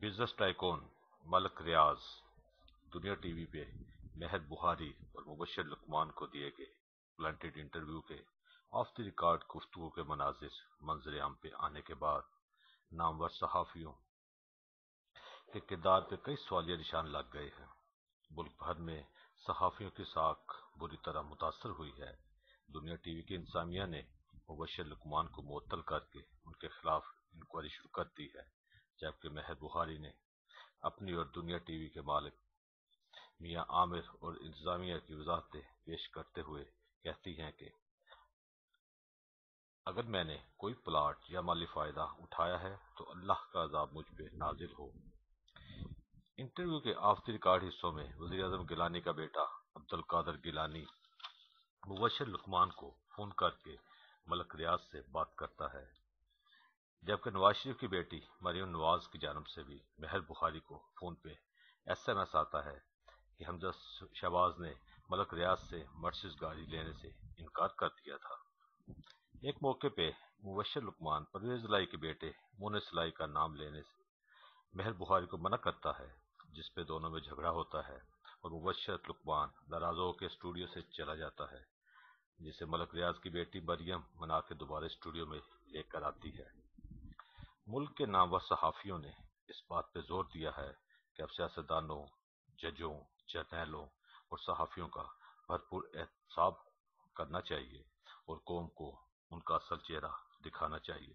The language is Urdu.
بزنس ٹائکون ملک ریاض دنیا ٹی وی پہ مہر بخاری اور مبشر لقمان کو دیے گئے پلانٹیڈ انٹرویو کے آف دی ریکارڈ گفتگو کے منظر عام پہ آنے کے بعد نامور صحافیوں کے کردار پہ کئی سوالیہ نشان لگ گئے ہیں۔ ملک بھر میں صحافیوں کی ساکھ بری طرح متاثر ہوئی ہے۔ دنیا ٹی وی کی انتظامیہ نے مبشر لقمان کو معطل کر کے ان کے خلاف انکوائری شروع کر دی ہے، جبکہ مہر بخاری نے اپنی اور دنیا ٹی وی کے مالک میاں عامر اور انتظامیہ کی وضاحتیں پیش کرتے ہوئے کہتی ہیں کہ اگر میں نے کوئی پلاٹ یا مالی فائدہ اٹھایا ہے تو اللہ کا عذاب مجھ پہ نازل ہو۔ انٹرویو کے آف دی ریکارڈ حصوں میں وزیر اعظم گیلانی کا بیٹا عبدالقادر گیلانی مبشر لقمان کو فون کر کے ملک ریاض سے بات کرتا ہے، جبکہ نواز شریف کی بیٹی مریم نواز کی جانب سے بھی مہر بخاری کو فون پہ ایس ایم ایس آتا ہے کہ حمزہ شہباز نے ملک ریاض سے مرسیڈیز گاڑی لینے سے انکار کر دیا تھا۔ ایک موقع پہ مبشر لقمان پرویز الہی کے بیٹے مونس الہی کا نام لینے سے مہر بخاری کو منع کرتا ہے، جس پہ دونوں میں جھگڑا ہوتا ہے اور مبشر لقمان ناراض ہو کے اسٹوڈیو سے چلا جاتا ہے، جسے ملک ریاض کی بیٹی مریم منا کے دوبارہ اسٹوڈیو میں لے کر آتی ہے۔ ملک کے نامور صحافیوں نے اس بات پہ زور دیا ہے کہ اب سیاستدانوں، ججوں، جرنیلوں اور صحافیوں کا بھرپور احتساب کرنا چاہیے اور قوم کو ان کا اصل چہرہ دکھانا چاہیے۔